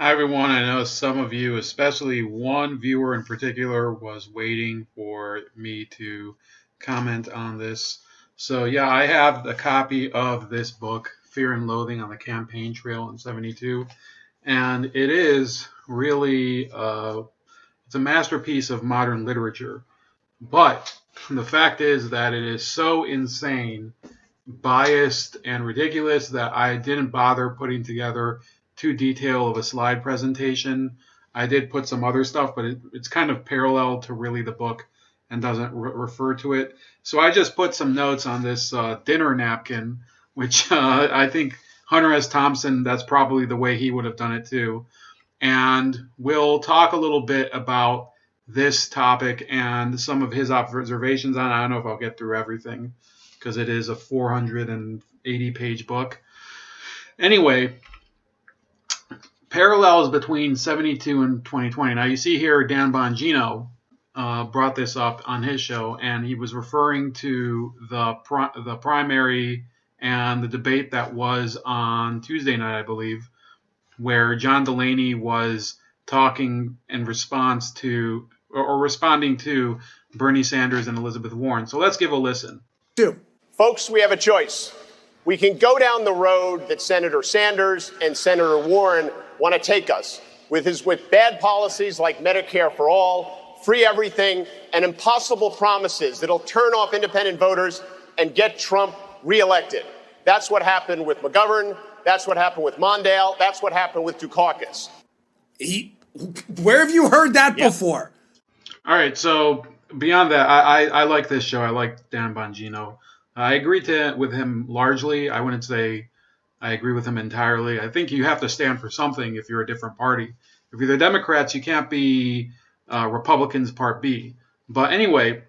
Hi, everyone. I know some of you, especially one viewer in particular, was waiting for me to comment on this. So, yeah, I have a copy of this book, Fear and Loathing on the Campaign Trail in 72. And it is really, it's a masterpiece of modern literature. But the fact is that it is so insane, biased, and ridiculous that I didn't bother putting together too detailed of a slide presentation. I did put some other stuff, but it's kind of parallel to really the book and doesn't refer to it. So I just put some notes on this dinner napkin, which I think Hunter S. Thompson, that's probably the way he would have done it too. And we'll talk a little bit about this topic and some of his observations on it. I don't know if I'll get through everything because it is a 480-page book. Anyway, parallels between 72 and 2020. Now you see here Dan Bongino brought this up on his show, and he was referring to the primary and the debate that was on Tuesday night, I believe, where John Delaney was talking in response to or responding to Bernie Sanders and Elizabeth Warren. So let's give a listen. Folks, we have a choice. We can go down the road that Senator Sanders and Senator Warren want to take us with bad policies like Medicare for all, free everything, and impossible promises that'll turn off independent voters and get Trump reelected. That's what happened with McGovern. That's what happened with Mondale. That's what happened with Dukakis. Where have you heard that before? All right, so beyond that, I like this show. I like Dan Bongino. I agree with him largely. I wouldn't say I agree with him entirely. I think you have to stand for something if you're a different party. If you're the Democrats, you can't be Republicans Part B. But anyway,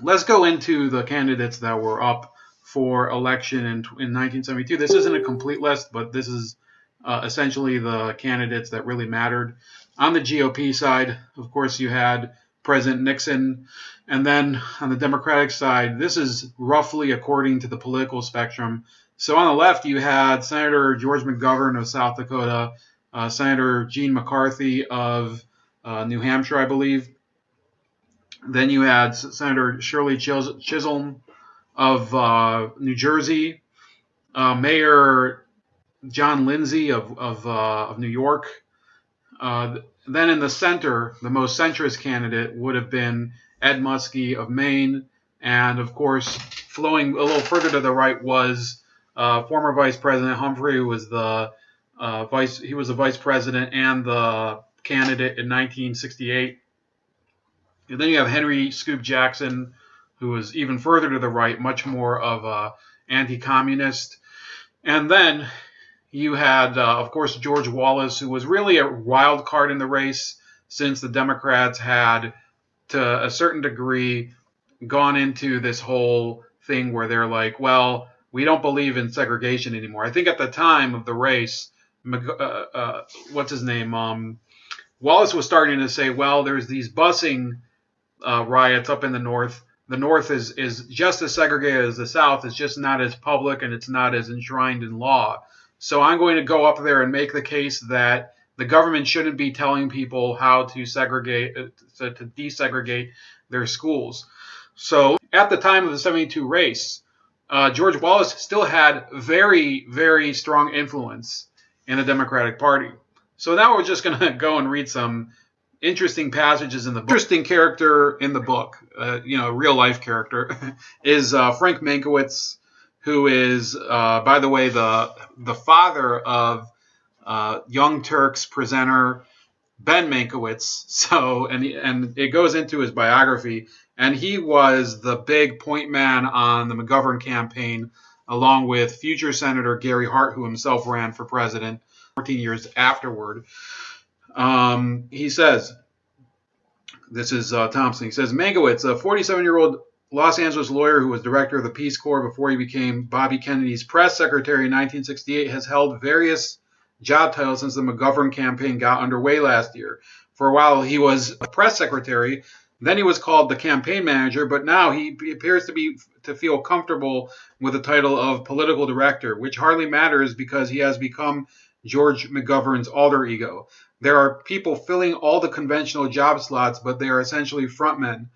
let's go into the candidates that were up for election in 1972. This isn't a complete list, but this is essentially the candidates that really mattered. On the GOP side, of course, you had President Nixon. And then on the Democratic side, this is roughly according to the political spectrum. So on the left, you had Senator George McGovern of South Dakota, Senator Gene McCarthy of New Hampshire, I believe. Then you had Senator Shirley Chisholm of New Jersey, Mayor John Lindsay of New York. Then in the center, the most centrist candidate would have been Ed Muskie of Maine. And, of course, flowing a little further to the right was former Vice President Humphrey, who was the vice president and the candidate in 1968. And then you have Henry Scoop Jackson, who was even further to the right, much more of an anti-communist. And then you had, of course, George Wallace, who was really a wild card in the race since the Democrats had, to a certain degree, gone into this whole thing where they're like, well, we don't believe in segregation anymore. I think at the time of the race, what's his name? Wallace was starting to say, well, there's these busing riots up in the North. The North is just as segregated as the South. It's just not as public and it's not as enshrined in law. So I'm going to go up there and make the case that the government shouldn't be telling people how to segregate, to desegregate their schools. So at the time of the 72 race, George Wallace still had very, very strong influence in the Democratic Party. So now we're just going to go and read some interesting passages in the book. Interesting character in the book, real life character, is Frank Mankiewicz, who is, by the way, the father of Young Turks presenter Ben Mankiewicz. So, and it goes into his biography, and he was the big point man on the McGovern campaign, along with future Senator Gary Hart, who himself ran for president 14 years afterward. He says, this is Thompson. He says, Mankiewicz, a 47-year-old Los Angeles lawyer who was director of the Peace Corps before he became Bobby Kennedy's press secretary in 1968, has held various job titles since the McGovern campaign got underway last year. For a while, he was a press secretary. Then he was called the campaign manager, but now he appears to feel comfortable with the title of political director, which hardly matters because he has become George McGovern's alter ego. There are people filling all the conventional job slots, but they are essentially frontmen.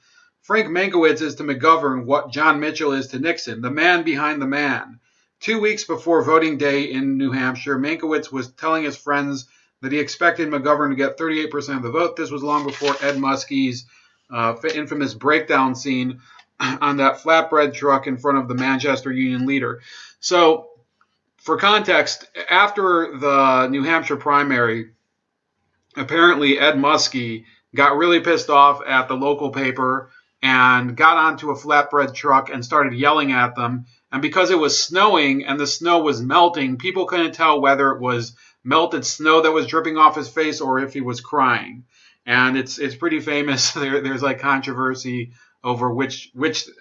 Frank Mankiewicz is to McGovern what John Mitchell is to Nixon, the man behind the man. 2 weeks before voting day in New Hampshire, Mankiewicz was telling his friends that he expected McGovern to get 38% of the vote. This was long before Ed Muskie's infamous breakdown scene on that flatbread truck in front of the Manchester Union leader. So, for context, after the New Hampshire primary, apparently Ed Muskie got really pissed off at the local paper and got onto a flatbread truck and started yelling at them. And because it was snowing and the snow was melting, people couldn't tell whether it was melted snow that was dripping off his face or if he was crying. And it's pretty famous. There's like controversy over which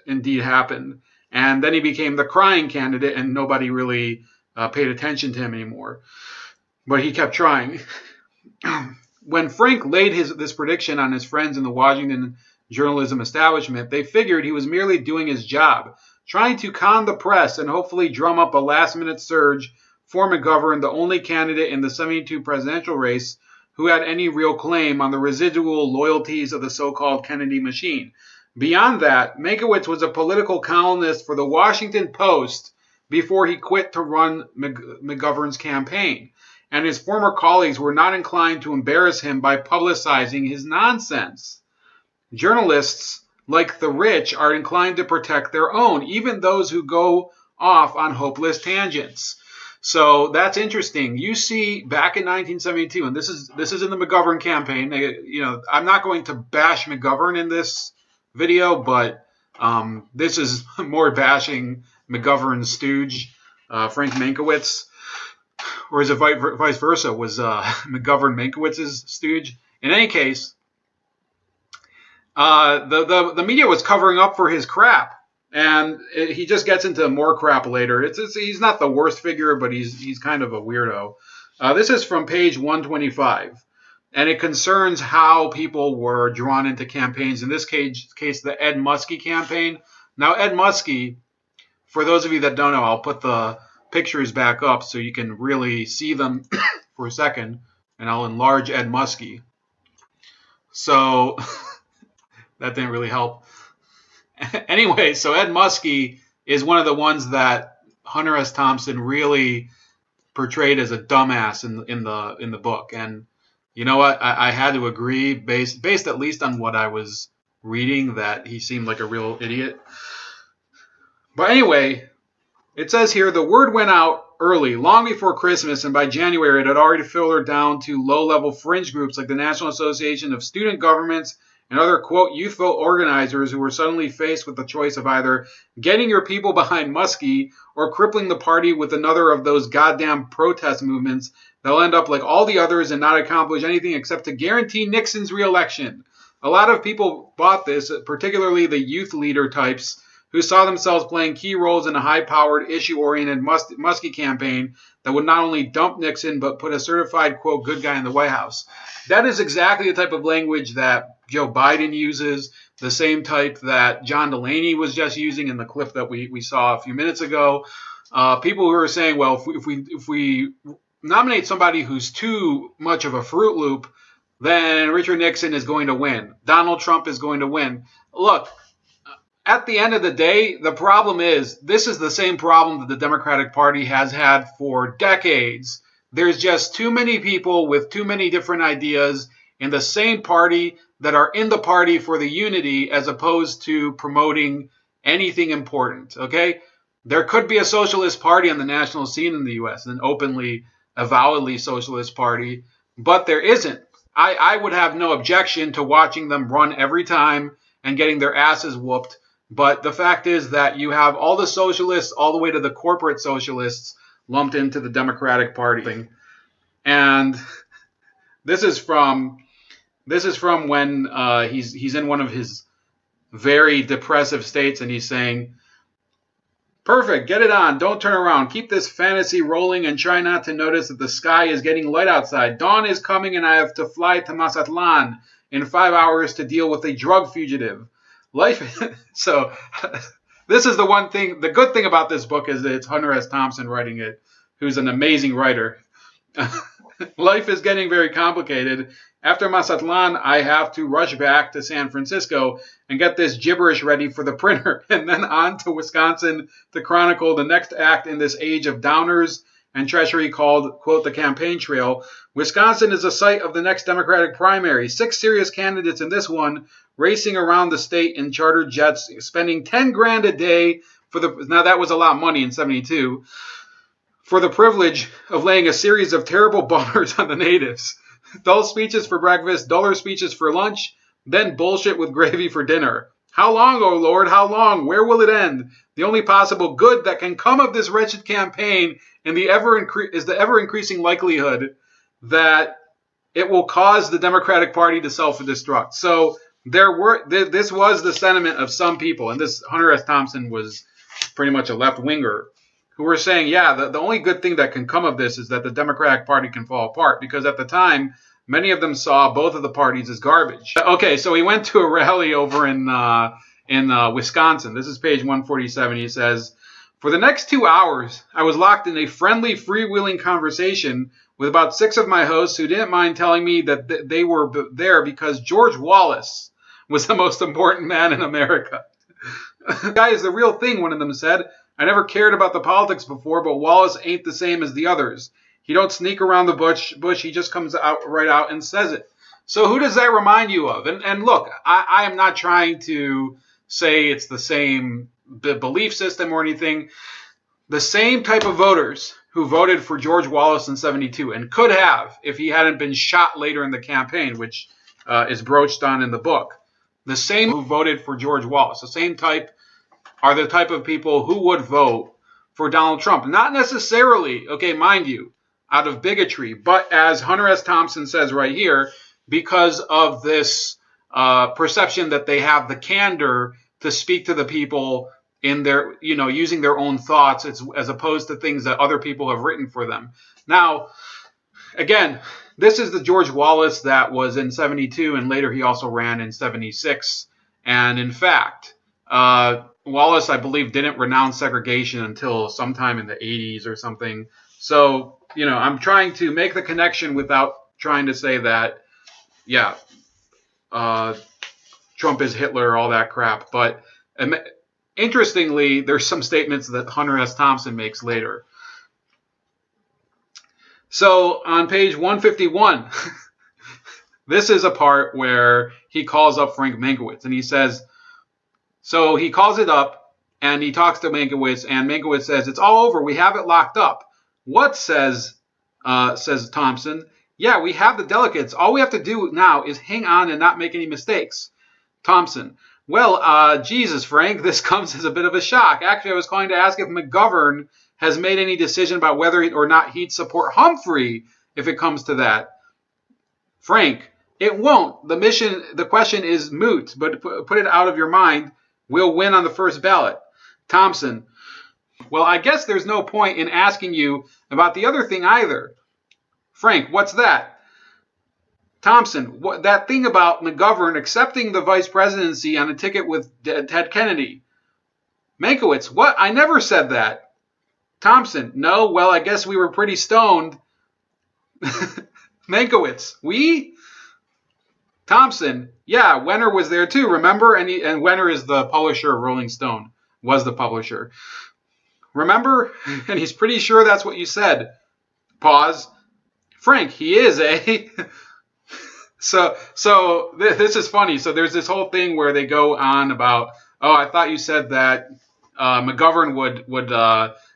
indeed happened. And then he became the crying candidate, and nobody really paid attention to him anymore. But he kept trying. When Frank laid this prediction on his friends in the Washington journalism establishment, they figured he was merely doing his job, trying to con the press and hopefully drum up a last-minute surge for McGovern, the only candidate in the 72 presidential race who had any real claim on the residual loyalties of the so-called Kennedy machine. Beyond that, Mankiewicz was a political columnist for the Washington Post before he quit to run McGovern's campaign, and his former colleagues were not inclined to embarrass him by publicizing his nonsense. Journalists, like the rich, are inclined to protect their own, even those who go off on hopeless tangents. So that's interesting. You see, back in 1972, and this is in the McGovern campaign. I'm not going to bash McGovern in this video, but this is more bashing McGovern's stooge, Frank Mankiewicz, or is it vice versa? Was McGovern Mankiewicz's stooge? In any case, the media was covering up for his crap. And he just gets into more crap later. He's not the worst figure, but he's kind of a weirdo. This is from page 125, and it concerns how people were drawn into campaigns. In this case, the Ed Muskie campaign. Now, Ed Muskie, for those of you that don't know, I'll put the pictures back up so you can really see them for a second, and I'll enlarge Ed Muskie. So that didn't really help. Anyway, so Ed Muskie is one of the ones that Hunter S. Thompson really portrayed as a dumbass in the book, and you know what? I had to agree, based at least on what I was reading, that he seemed like a real idiot. But anyway, it says here the word went out early, long before Christmas, and by January it had already filtered down to low-level fringe groups like the National Association of Student Governments and other, quote, youthful organizers who were suddenly faced with the choice of either getting your people behind Muskie or crippling the party with another of those goddamn protest movements that'll end up like all the others and not accomplish anything except to guarantee Nixon's reelection. A lot of people bought this, particularly the youth leader types who saw themselves playing key roles in a high-powered, issue-oriented Muskie campaign that would not only dump Nixon but put a certified, quote, good guy in the White House. That is exactly the type of language that Joe Biden uses, the same type that John Delaney was just using in the clip that we saw a few minutes ago. People who are saying, well, if we nominate somebody who's too much of a Fruit Loop, then Richard Nixon is going to win. Donald Trump is going to win. Look, at the end of the day, the problem is this is the same problem that the Democratic Party has had for decades. There's just too many people with too many different ideas in the same party that are in the party for the unity as opposed to promoting anything important, okay? There could be a socialist party on the national scene in the U.S., an openly, avowedly socialist party, but there isn't. I would have no objection to watching them run every time and getting their asses whooped. But the fact is that you have all the socialists all the way to the corporate socialists lumped into the Democratic Party. And this is from when he's in one of his very depressive states and he's saying, perfect, get it on, don't turn around, keep this fantasy rolling and try not to notice that the sky is getting light outside. Dawn is coming and I have to fly to Mazatlan in 5 hours to deal with a drug fugitive. Life. So this is the one thing. The good thing about this book is that it's Hunter S. Thompson writing it, who's an amazing writer. Life is getting very complicated. After Mazatlan, I have to rush back to San Francisco and get this gibberish ready for the printer, and then on to Wisconsin to chronicle the next act in this age of downers and treachery called, quote, the campaign trail. Wisconsin is the site of the next Democratic primary. 6 serious candidates in this one, racing around the state in chartered jets, spending 10 grand a day for the, now that was a lot of money in 72, for the privilege of laying a series of terrible bummers on the natives. Dull speeches for breakfast, duller speeches for lunch, then bullshit with gravy for dinner. How long, O Lord, how long? Where will it end? The only possible good that can come of this wretched campaign is the ever-increasing likelihood that it will cause the Democratic Party to self-destruct. So this was the sentiment of some people, and this Hunter S. Thompson was pretty much a left-winger, who were saying, yeah, the only good thing that can come of this is that the Democratic Party can fall apart, because at the time, many of them saw both of the parties as garbage. Okay, so he went to a rally over in Wisconsin. This is page 147. He says, for the next 2 hours, I was locked in a friendly, freewheeling conversation with about 6 of my hosts who didn't mind telling me that they were there because George Wallace was the most important man in America. The guy is the real thing, one of them said. I never cared about the politics before, but Wallace ain't the same as the others. He don't sneak around the bush. He just comes right out and says it. So who does that remind you of? And look, I am not trying to say it's the same belief system or anything. The same type of voters who voted for George Wallace in 72 and could have if he hadn't been shot later in the campaign, which is broached on in the book. The same who voted for George Wallace, the same type are the type of people who would vote for Donald Trump. Not necessarily, okay, mind you, out of bigotry, but as Hunter S. Thompson says right here, because of this perception that they have the candor to speak to the people in their, using their own thoughts as opposed to things that other people have written for them. Now, again, this is the George Wallace that was in 72, and later he also ran in 76. And in fact, Wallace, I believe, didn't renounce segregation until sometime in the 80s or something. So, I'm trying to make the connection without trying to say that, yeah, Trump is Hitler, all that crap. But interestingly, there's some statements that Hunter S. Thompson makes later. So on page 151, this is a part where he calls up Frank Mankiewicz, and he says, so he calls it up, and he talks to Mankiewicz, and Mankiewicz says, it's all over, we have it locked up. What, says Thompson? Yeah, we have the delegates. All we have to do now is hang on and not make any mistakes. Thompson, well, Jesus, Frank, this comes as a bit of a shock. Actually, I was calling to ask if McGovern has made any decision about whether or not he'd support Humphrey if it comes to that. Frank, it won't. The question is moot, but put it out of your mind. We'll win on the first ballot. Thompson, well, I guess there's no point in asking you about the other thing either. Frank, what's that? Thompson, that thing about McGovern accepting the vice presidency on a ticket with Ted Kennedy. Mankiewicz, what? I never said that. Thompson, no, well, I guess we were pretty stoned. Mankiewicz, we? Thompson, yeah, Wenner was there too, remember? And Wenner is the publisher of Rolling Stone, was the publisher. Remember? And he's pretty sure that's what you said. Pause. Frank, he is, eh? So this is funny. So there's this whole thing where they go on about, oh, I thought you said that McGovern would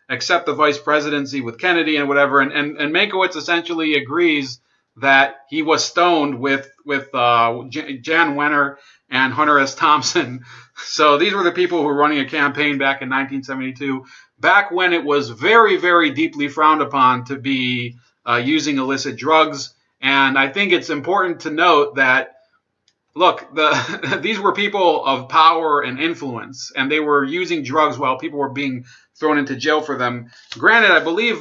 accept the vice presidency with Kennedy and whatever. And Mankiewicz essentially agrees that he was stoned with Jan Wenner and Hunter S. Thompson. So these were the people who were running a campaign back in 1972, back when it was very, very deeply frowned upon to be using illicit drugs. And I think it's important to note that, look, these were people of power and influence, and they were using drugs while people were being thrown into jail for them. Granted, I believe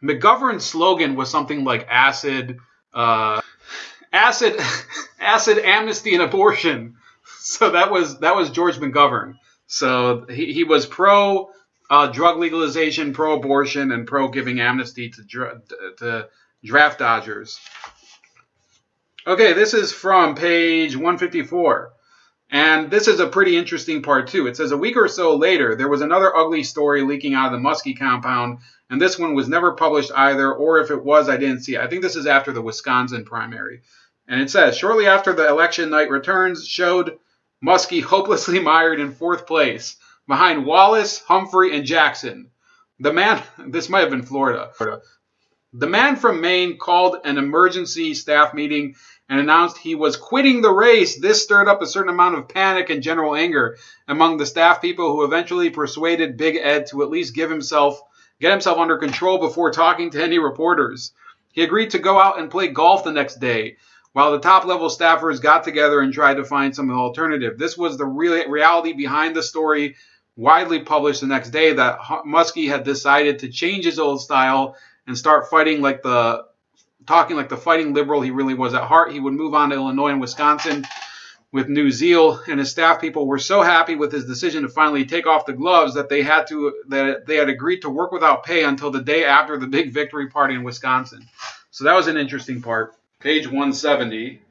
McGovern's slogan was something like acid, amnesty, and abortion. So that was George McGovern. So he was pro drug legalization, pro-abortion, and pro-giving amnesty to draft dodgers. Okay, this is from page 154. And this is a pretty interesting part, too. It says, a week or so later, there was another ugly story leaking out of the Muskie compound, and this one was never published either, or if it was, I didn't see it. I think this is after the Wisconsin primary. And it says, shortly after the election night returns showed Muskie hopelessly mired in fourth place, behind Wallace, Humphrey, and Jackson. The man, this might have been Florida. The man from Maine called an emergency staff meeting and announced he was quitting the race. This stirred up a certain amount of panic and general anger among the staff people, who eventually persuaded Big Ed to at least get himself under control before talking to any reporters. He agreed to go out and play golf the next day, while the top-level staffers got together and tried to find some alternative. This was the reality behind the story, widely published the next day, that Muskie had decided to change his old style and start talking like the fighting liberal he really was at heart. He would move on to Illinois and Wisconsin with new zeal, and his staff people were so happy with his decision to finally take off the gloves that they had agreed to work without pay until the day after the big victory party in Wisconsin. So that was an interesting part. Page 170.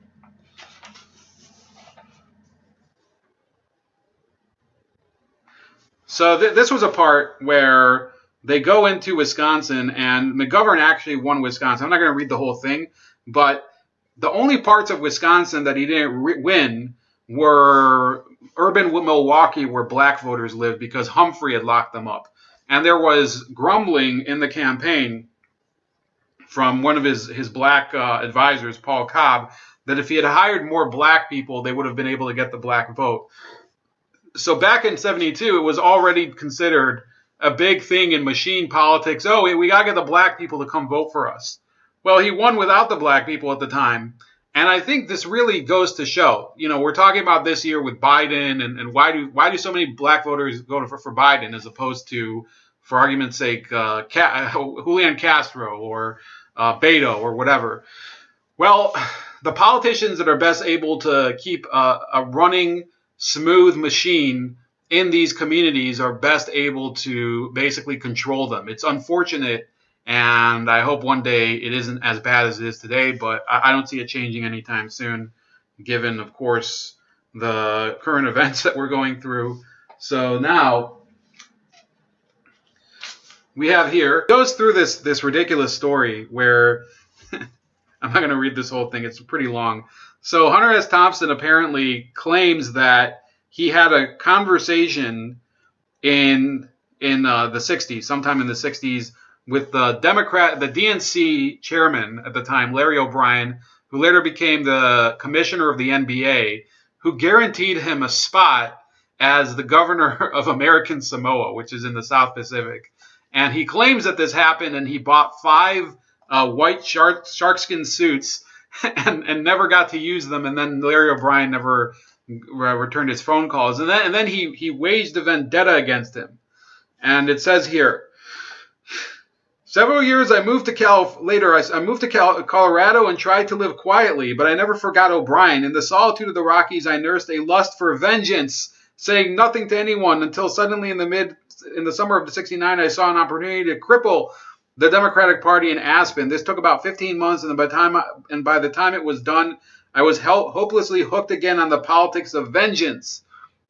So this was a part where they go into Wisconsin, and McGovern actually won Wisconsin. I'm not going to read the whole thing, but the only parts of Wisconsin that he didn't win were urban Milwaukee, where black voters lived, because Humphrey had locked them up. And there was grumbling in the campaign from one of his black advisors, Paul Cobb, that if he had hired more black people, they would have been able to get the black vote. So back in 72, it was already considered a big thing in machine politics. Oh, we got to get the black people to come vote for us. Well, he won without the black people at the time. And I think this really goes to show, we're talking about this year with Biden, and why do so many black voters go for Biden as opposed to, for argument's sake, Julian Castro or Beto or whatever. Well, the politicians that are best able to keep a running, smooth machine in these communities are best able to basically control them. It's unfortunate, and I hope one day it isn't as bad as it is today, but I don't see it changing anytime soon, given, of course, the current events that we're going through. So now we have here, it goes through this ridiculous story where I'm not going to read this whole thing. It's pretty long. So Hunter S. Thompson apparently claims that he had a conversation in the 60s, sometime in the 60s, with the DNC chairman at the time, Larry O'Brien, who later became the commissioner of the NBA, who guaranteed him a spot as the governor of American Samoa, which is in the South Pacific. And he claims that this happened, and he bought 5 white sharkskin suits and never got to use them. And then Larry O'Brien never returned his phone calls. And then he waged a vendetta against him. And it says here, several years I moved to Colorado and tried to live quietly, but I never forgot O'Brien. In the solitude of the Rockies, I nursed a lust for vengeance, saying nothing to anyone until suddenly in the summer of '69, I saw an opportunity to cripple the Democratic Party in Aspen. This took about 15 months, and by the time it was done, I was hopelessly hooked again on the politics of vengeance.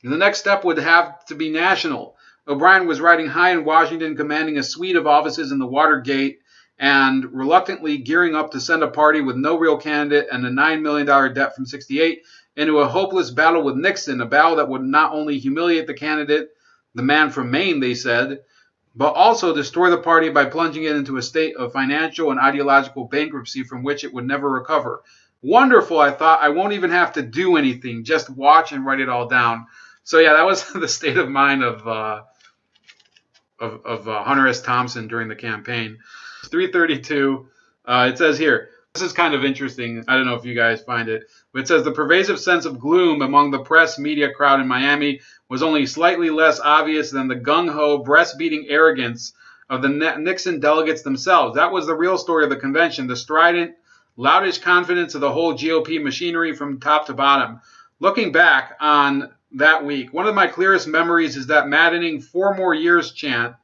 The next step would have to be national. O'Brien was riding high in Washington, commanding a suite of offices in the Watergate, and reluctantly gearing up to send a party with no real candidate and a $9 million debt from '68 into a hopeless battle with Nixon, a battle that would not only humiliate the candidate, the man from Maine, they said, but also destroy the party by plunging it into a state of financial and ideological bankruptcy from which it would never recover. Wonderful, I thought. I won't even have to do anything. Just watch and write it all down. So yeah, that was the state of mind of Hunter S. Thompson during the campaign. 332. It says here, this is kind of interesting. I don't know if you guys find it. But it says the pervasive sense of gloom among the press media crowd in Miami was only slightly less obvious than the gung-ho, breast-beating arrogance of the Nixon delegates themselves. That was the real story of the convention, the strident, loutish confidence of the whole GOP machinery from top to bottom. Looking back on that week. One of my clearest memories is that maddening 4 more years chant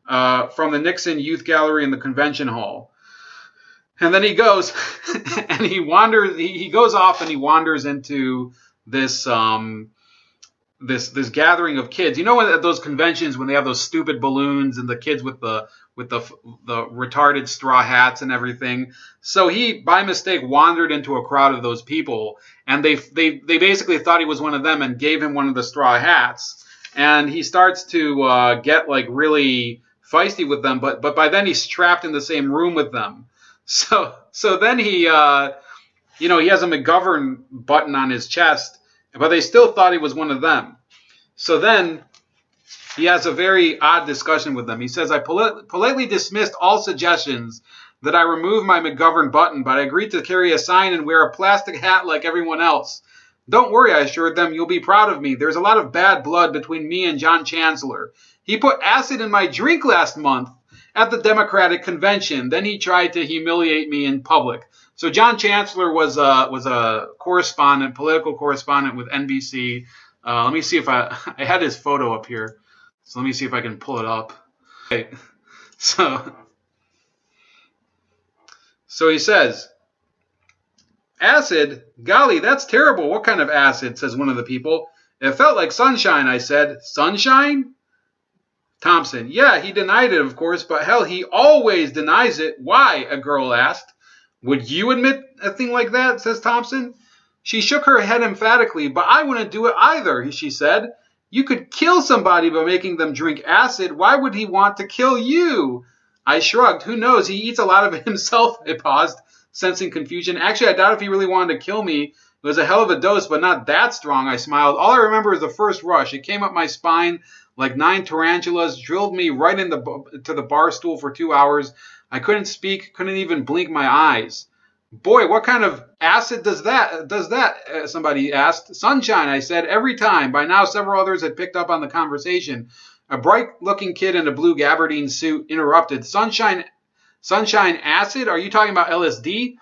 from the Nixon Youth Gallery in the convention hall. And then he goes and he wanders. He goes off and he wanders into this this gathering of kids. You know, at those conventions when they have those stupid balloons and the kids with the retarded straw hats and everything. So he by mistake wandered into a crowd of those people, and they basically thought he was one of them and gave him one of the straw hats. And he starts to get like really feisty with them, but by then he's trapped in the same room with them. So then he, he has a McGovern button on his chest, but they still thought he was one of them. So then he has a very odd discussion with them. He says, I politely dismissed all suggestions that I remove my McGovern button, but I agreed to carry a sign and wear a plastic hat like everyone else. Don't worry, I assured them, you'll be proud of me. There's a lot of bad blood between me and John Chancellor. He put acid in my drink last month at the Democratic convention. Then he tried to humiliate me in public. So John Chancellor was a correspondent, political correspondent with NBC. Let me see if I had his photo up here. So let me see if I can pull it up. Okay. So he says, acid? Golly, that's terrible. What kind of acid? Says one of the people. It felt like sunshine, I said. Sunshine? Thompson, yeah, he denied it, of course, but hell, he always denies it. Why? A girl asked. Would you admit a thing like that? Says Thompson. She shook her head emphatically, but I wouldn't do it either, she said. You could kill somebody by making them drink acid. Why would he want to kill you? I shrugged. Who knows? He eats a lot of it himself. I paused, sensing confusion. Actually, I doubt if he really wanted to kill me. It was a hell of a dose, but not that strong, I smiled. All I remember is the first rush. It came up my spine like 9 tarantulas, drilled me right to the bar stool for 2 hours. I couldn't speak, couldn't even blink my eyes. Boy, what kind of acid does that? Somebody asked. Sunshine, I said, every time. By now, several others had picked up on the conversation. A bright-looking kid in a blue gabardine suit interrupted. Sunshine acid? Are you talking about LSD?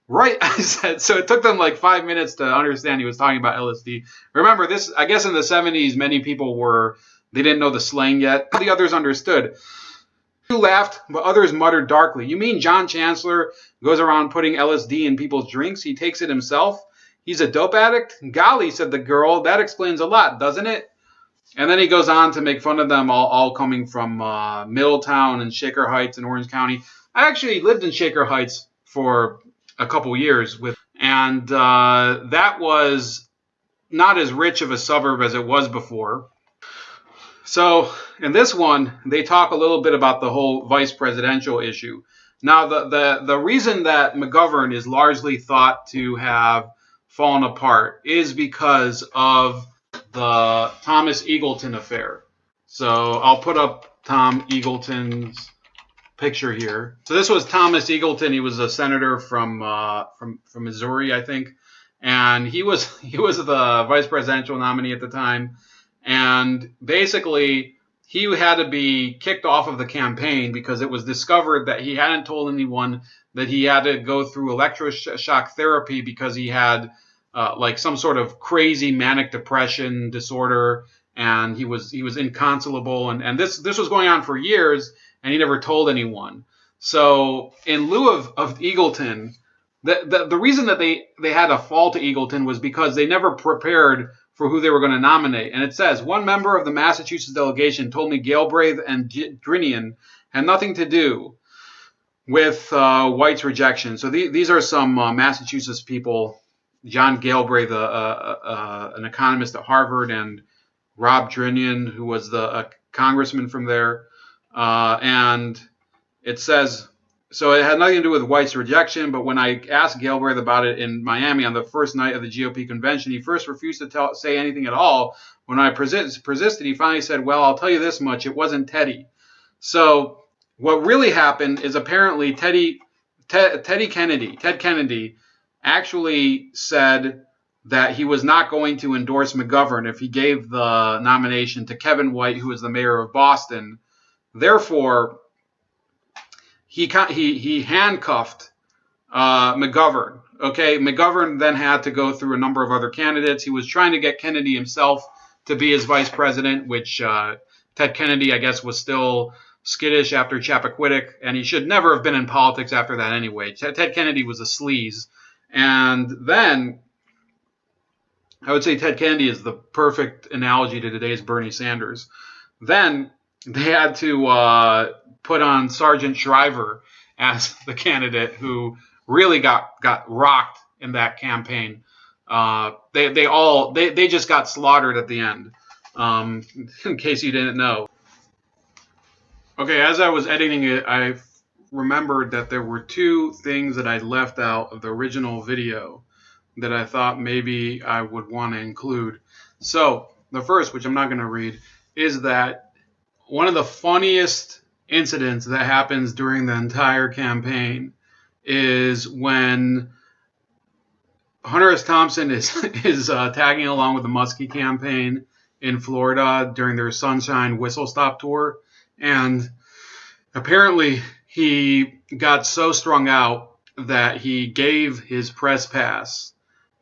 Right, I said. So it took them like 5 minutes to understand he was talking about LSD. Remember, this, I guess in the 70s, many people they didn't know the slang yet. The others understood. Few laughed, but others muttered darkly. You mean John Chancellor goes around putting LSD in people's drinks? He takes it himself? He's a dope addict? Golly, said the girl. That explains a lot, doesn't it? And then he goes on to make fun of them, all coming from Middletown and Shaker Heights in Orange County. I actually lived in Shaker Heights for a couple years, and that was not as rich of a suburb as it was before. So in this one, they talk a little bit about the whole vice presidential issue. Now, the reason that McGovern is largely thought to have fallen apart is because of the Thomas Eagleton affair. So I'll put up Tom Eagleton's picture here. So this was Thomas Eagleton. He was a senator from Missouri, I think, and he was the vice presidential nominee at the time. And basically, he had to be kicked off of the campaign because it was discovered that he hadn't told anyone that he had to go through electroshock therapy because he had like some sort of crazy manic depression disorder, and he was inconsolable, and this was going on for years, and he never told anyone. So in lieu of Eagleton, the reason that they had a fall to Eagleton was because they never prepared for who they were going to nominate. And it says, one member of the Massachusetts delegation told me Galbraith and Drinian had nothing to do with White's rejection. So these are some Massachusetts people, John Galbraith, an economist at Harvard, and Rob Drinian, who was a congressman from there. And it says, so it had nothing to do with White's rejection, but when I asked Galbraith about it in Miami on the first night of the GOP convention, he first refused to say anything at all. When I persisted, he finally said, well, I'll tell you this much, it wasn't Teddy. So what really happened is apparently Ted Kennedy actually said that he was not going to endorse McGovern if he gave the nomination to Kevin White, who was the mayor of Boston. Therefore, he handcuffed McGovern. Okay, McGovern then had to go through a number of other candidates. He was trying to get Kennedy himself to be his vice president, which Ted Kennedy, I guess, was still skittish after Chappaquiddick, and he should never have been in politics after that anyway. Ted Kennedy was a sleaze. And then I would say Ted Kennedy is the perfect analogy to today's Bernie Sanders. Then they had to put on Sergeant Shriver as the candidate who really got rocked in that campaign. They just got slaughtered at the end. In case you didn't know. Okay, as I was editing it, I remembered that there were two things that I left out of the original video that I thought maybe I would want to include. So the first, which I'm not going to read, is that one of the funniest incidents that happens during the entire campaign is when Hunter S. Thompson is tagging along with the Muskie campaign in Florida during their Sunshine Whistle Stop tour, and apparently he got so strung out that he gave his press pass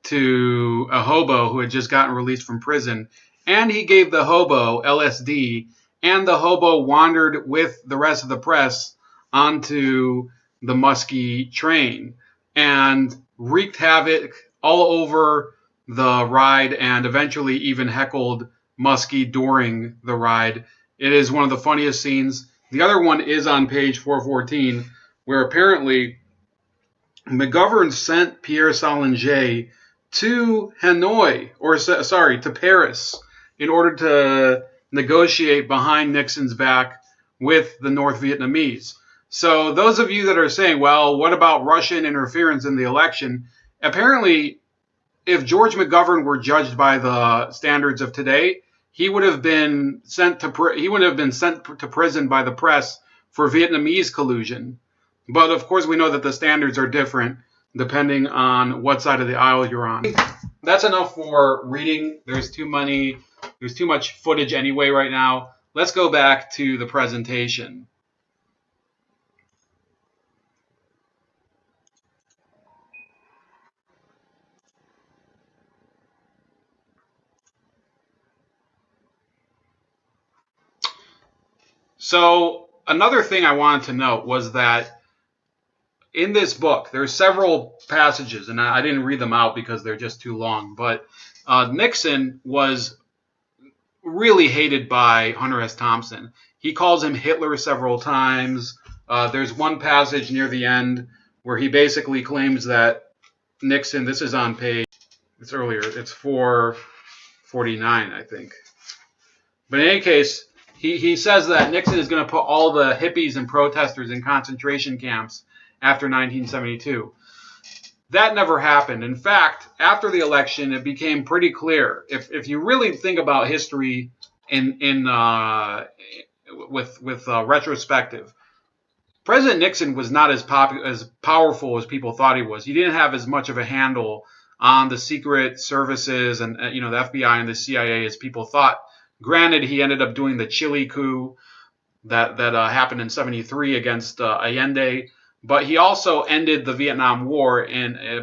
to a hobo who had just gotten released from prison, and he gave the hobo LSD, and the hobo wandered with the rest of the press onto the Muskie train and wreaked havoc all over the ride and eventually even heckled Muskie during the ride. It is one of the funniest scenes. The other one is on page 414, where apparently McGovern sent Pierre Salinger to Hanoi, to Paris, in order to negotiate behind Nixon's back with the North Vietnamese. So those of you that are saying, well, what about Russian interference in the election? Apparently, if George McGovern were judged by the standards of today, he would have been sent to prison by the press for Vietnamese collusion. But of course, we know that the standards are different depending on what side of the aisle you're on. That's enough for reading. There's too much footage anyway right now. Let's go back to the presentation. So another thing I wanted to note was that in this book, there's several passages, and I didn't read them out because they're just too long, but Nixon was really hated by Hunter S. Thompson. He calls him Hitler several times. There's one passage near the end where he basically claims that Nixon, this is on page, it's earlier, it's 449, I think. But in any case, he says that Nixon is going to put all the hippies and protesters in concentration camps after 1972. That never happened. In fact, after the election, it became pretty clear. If you really think about history with retrospective, President Nixon was not as powerful as people thought he was. He didn't have as much of a handle on the secret services and the FBI and the CIA as people thought. Granted, he ended up doing the Chile coup that happened in '73 against Allende. But he also ended the Vietnam War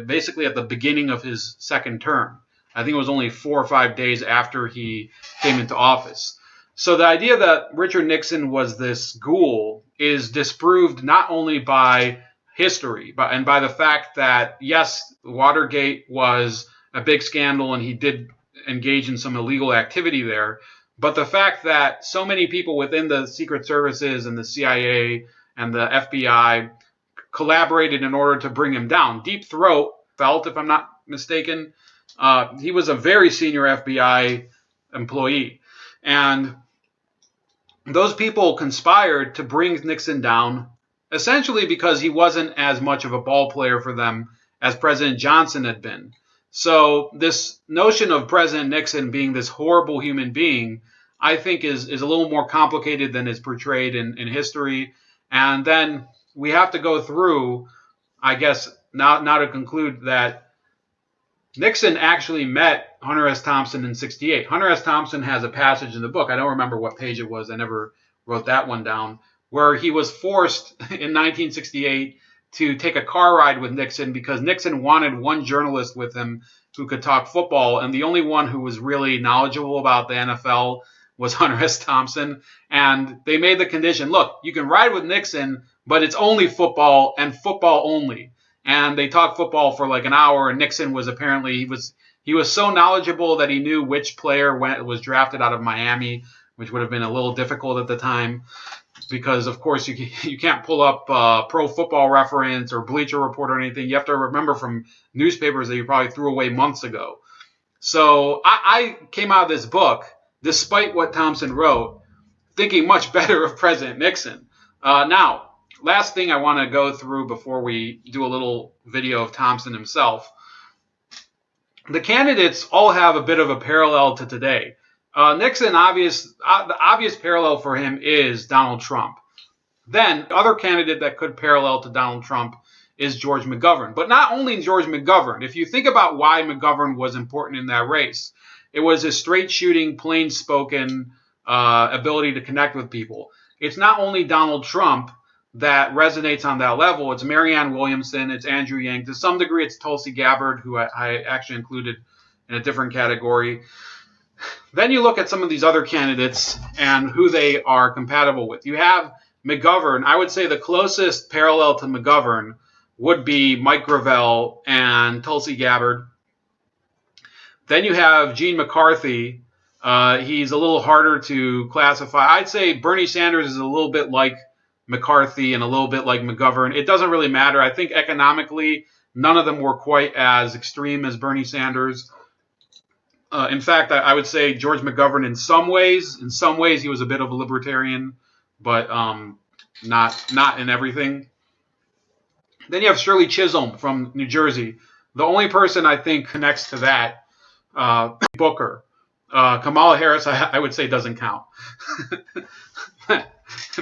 basically at the beginning of his second term. I think it was only 4 or 5 days after he came into office. So the idea that Richard Nixon was this ghoul is disproved not only by history, but by the fact that, yes, Watergate was a big scandal and he did engage in some illegal activity there, but the fact that so many people within the Secret Services and the CIA and the FBI collaborated in order to bring him down. Deep Throat felt, if I'm not mistaken, he was a very senior FBI employee. And those people conspired to bring Nixon down essentially because he wasn't as much of a ball player for them as President Johnson had been. So this notion of President Nixon being this horrible human being, I think is a little more complicated than is portrayed in history. And then we have to go through, I guess, now to conclude that Nixon actually met Hunter S. Thompson in '68. Hunter S. Thompson has a passage in the book, I don't remember what page it was, I never wrote that one down, where he was forced in 1968 to take a car ride with Nixon because Nixon wanted one journalist with him who could talk football, and the only one who was really knowledgeable about the NFL was Hunter S. Thompson. And they made the condition, look, you can ride with Nixon, but it's only football and football only. And they talked football for like an hour, and Nixon was apparently, he was so knowledgeable that he knew which player was drafted out of Miami, which would have been a little difficult at the time because, of course, you can't pull up Pro Football Reference or Bleacher Report or anything. You have to remember from newspapers that you probably threw away months ago. So I came out of this book, despite what Thompson wrote, thinking much better of President Nixon. Now, last thing I want to go through before we do a little video of Thompson himself. The candidates all have a bit of a parallel to today. Nixon, the obvious parallel for him is Donald Trump. Then, the other candidate that could parallel to Donald Trump is George McGovern. But not only George McGovern. If you think about why McGovern was important in that race, it was his straight-shooting, plain-spoken ability to connect with people. It's not only Donald Trump that resonates on that level. It's Marianne Williamson, it's Andrew Yang. To some degree, it's Tulsi Gabbard, who I actually included in a different category. Then you look at some of these other candidates and who they are compatible with. You have McGovern. I would say the closest parallel to McGovern would be Mike Gravel and Tulsi Gabbard. Then you have Gene McCarthy. He's a little harder to classify. I'd say Bernie Sanders is a little bit like McCarthy and a little bit like McGovern. It doesn't really matter. I think economically, none of them were quite as extreme as Bernie Sanders. In fact, I would say George McGovern in some ways he was a bit of a libertarian, but not in everything. Then you have Shirley Chisholm from New Jersey. The only person I think connects to that, Booker. Kamala Harris, I would say doesn't count.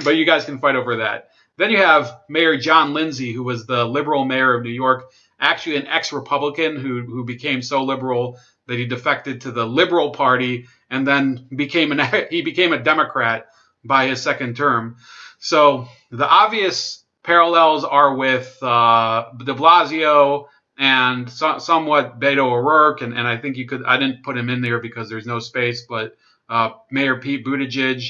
But you guys can fight over that. Then you have Mayor John Lindsay, who was the liberal mayor of New York, actually an ex-Republican who became so liberal that he defected to the Liberal Party and then became a Democrat by his second term. So the obvious parallels are with de Blasio and somewhat Beto O'Rourke, and I think I didn't put him in there because there's no space, but Mayor Pete Buttigieg.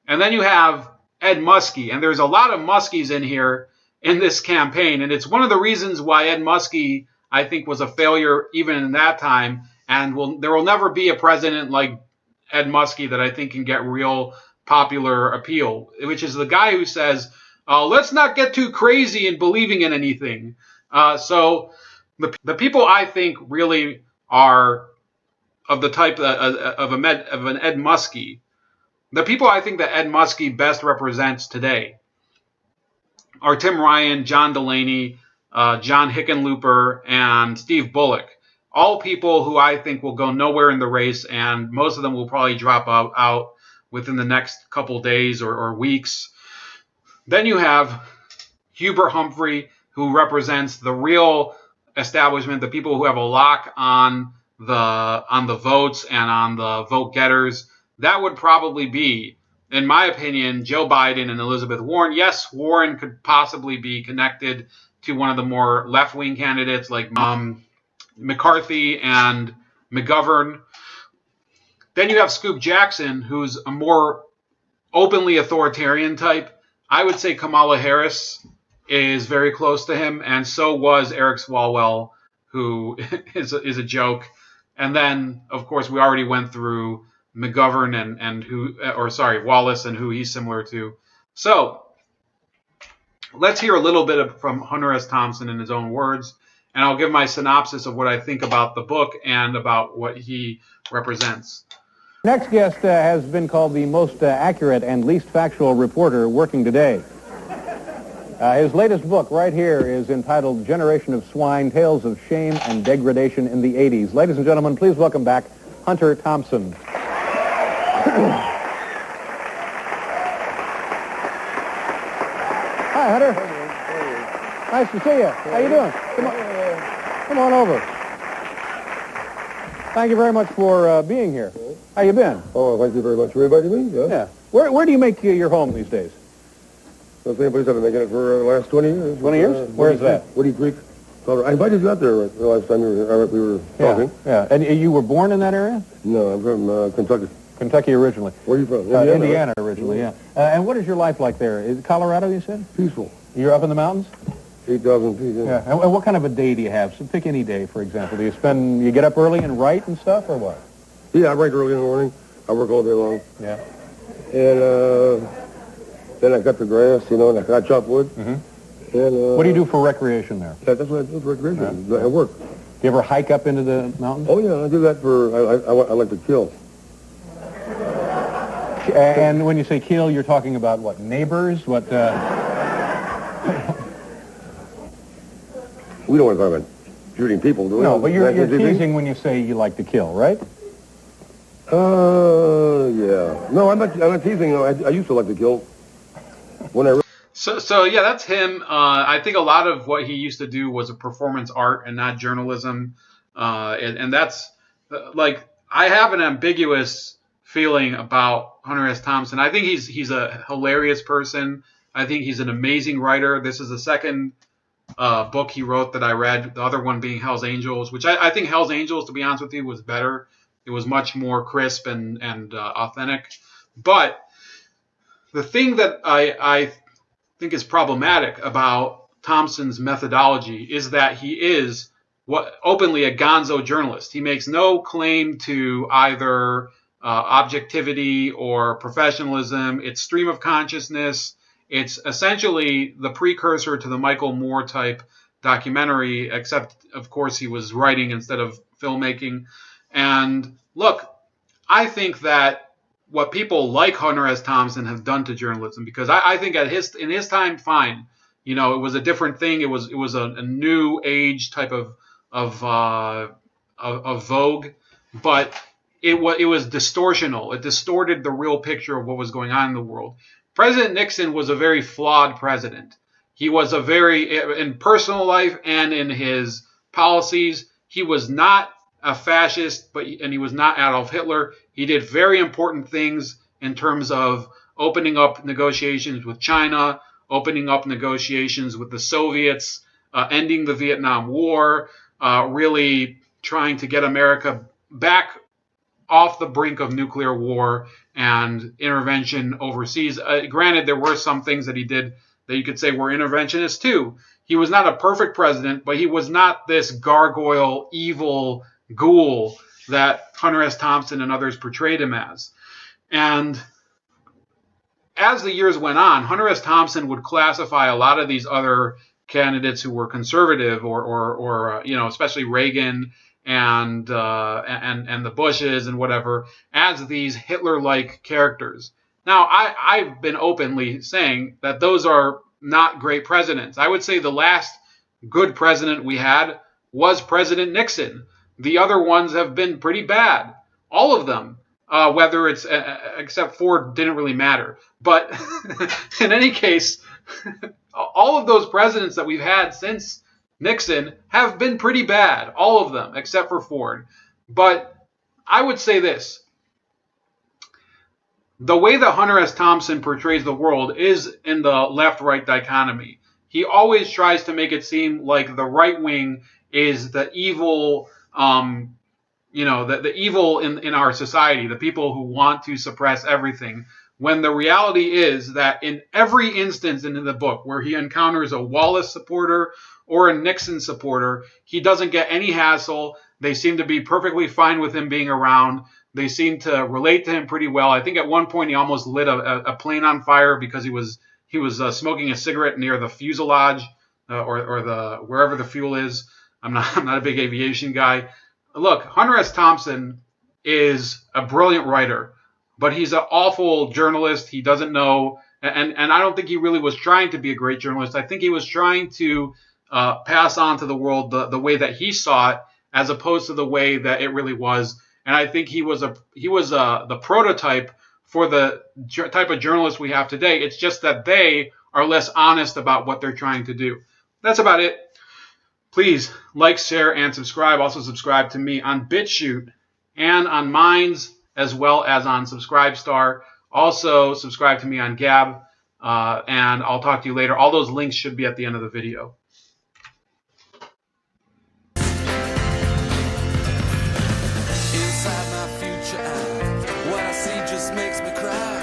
And then you have Ed Muskie, and there's a lot of Muskies in here in this campaign, and it's one of the reasons why Ed Muskie, I think, was a failure even in that time, and there will never be a president like Ed Muskie that I think can get real popular appeal, which is the guy who says, let's not get too crazy in believing in anything. So the people I think really are of the type of an Ed Muskie. The people I think that Ed Muskie best represents today are Tim Ryan, John Delaney, John Hickenlooper, and Steve Bullock. All people who I think will go nowhere in the race, and most of them will probably drop out within the next couple days or weeks. Then you have Hubert Humphrey, who represents the real establishment, the people who have a lock on the votes and on the vote getters. That would probably be, in my opinion, Joe Biden and Elizabeth Warren. Yes, Warren could possibly be connected to one of the more left-wing candidates like McCarthy and McGovern. Then you have Scoop Jackson, who's a more openly authoritarian type. I would say Kamala Harris is very close to him, and so was Eric Swalwell, who is a joke. And then, of course, we already went through McGovern and Wallace and who he's similar to. So let's hear a little bit from Hunter S. Thompson in his own words, and I'll give my synopsis of what I think about the book and about what he represents. Next guest has been called the most accurate and least factual reporter working today. His latest book right here is entitled Generation of Swine, Tales of Shame and Degradation in the 80s. Ladies and gentlemen, please welcome back Hunter Thompson. Hi, Hunter. Nice to see you. How you doing? Come on over. Thank you very much for being here. How you been? Oh, thank you very much for inviting me. Yeah. Where do you make your home these days? The same place I've been making it for the last 20 years. 20 years? Where is that? Woody Creek. I invited you out there the last time we were talking. Yeah. And you were born in that area? No, I'm from Kentucky. Kentucky originally. Where are you from? Indiana originally, yeah. And what is your life like there? Is it Colorado, you said? Peaceful. You're up in the mountains? 8,000 feet, Yeah. And what kind of a day do you have? So pick any day, for example. Do you get up early and write and stuff, or what? Yeah, I write early in the morning. I work all day long. Yeah. And then I cut the grass, and I chop wood. Mm-hmm. And what do you do for recreation there? Yeah, that's what I do for recreation. I work. Do you ever hike up into the mountains? Oh, yeah, I do that I like to kill. And when you say kill, you're talking about what, neighbors? What? We don't want to talk about shooting people, do we? No, but you're teasing when you say you like to kill, right? Yeah. No, I'm not teasing. No, I used to like to kill. So yeah, that's him. I think a lot of what he used to do was a performance art and not journalism. And that's like, I have an ambiguous feeling about Hunter S. Thompson. I think he's a hilarious person. I think he's an amazing writer. This is the second book he wrote that I read, the other one being Hell's Angels, which I think Hell's Angels, to be honest with you, was better. It was much more crisp and authentic. But the thing that I think is problematic about Thompson's methodology is that he is openly a gonzo journalist. He makes no claim to either objectivity or professionalism. It's stream of consciousness. It's essentially the precursor to the Michael Moore type documentary, except, of course, he was writing instead of filmmaking. And look, I think that what people like Hunter S. Thompson have done to journalism, because I think in his time, fine, it was a different thing. It was a new age type of vogue, but it was distortional. It distorted the real picture of what was going on in the world. President Nixon was a very flawed president. He was in personal life and in his policies, he was not a fascist, and he was not Adolf Hitler. He did very important things in terms of opening up negotiations with China, opening up negotiations with the Soviets, ending the Vietnam War, really trying to get America back off the brink of nuclear war and intervention overseas. Granted, there were some things that he did that you could say were interventionist too. He was not a perfect president, but he was not this gargoyle, evil ghoul that Hunter S. Thompson and others portrayed him as. And as the years went on, Hunter S. Thompson would classify a lot of these other candidates who were conservative, or especially Reagan and the Bushes and whatever, as these Hitler-like characters. Now, I've been openly saying that those are not great presidents. I would say the last good president we had was President Nixon. The other ones have been pretty bad. All of them. Whether it's, except Ford didn't really matter. But in any case, all of those presidents that we've had since Nixon have been pretty bad. All of them, except for Ford. But I would say this. The way that Hunter S. Thompson portrays the world is in the left-right dichotomy. He always tries to make it seem like the right wing is the evil, the evil in our society, the people who want to suppress everything, when the reality is that in every instance in the book where he encounters a Wallace supporter or a Nixon supporter, he doesn't get any hassle. They seem to be perfectly fine with him being around. They seem to relate to him pretty well. I think at one point he almost lit a plane on fire because he was smoking a cigarette near the fuselage or the wherever the fuel is. I'm not a big aviation guy. Look, Hunter S. Thompson is a brilliant writer, but he's an awful journalist. He doesn't know, and I don't think he really was trying to be a great journalist. I think he was trying to pass on to the world the way that he saw it, as opposed to the way that it really was. And I think he was the prototype for the type of journalist we have today. It's just that they are less honest about what they're trying to do. That's about it. Please like, share, and subscribe. Also subscribe to me on BitChute and on Minds, as well as on Subscribestar. Also subscribe to me on Gab. And I'll talk to you later. All those links should be at the end of the video. Inside my future eye, what I see just makes me cry.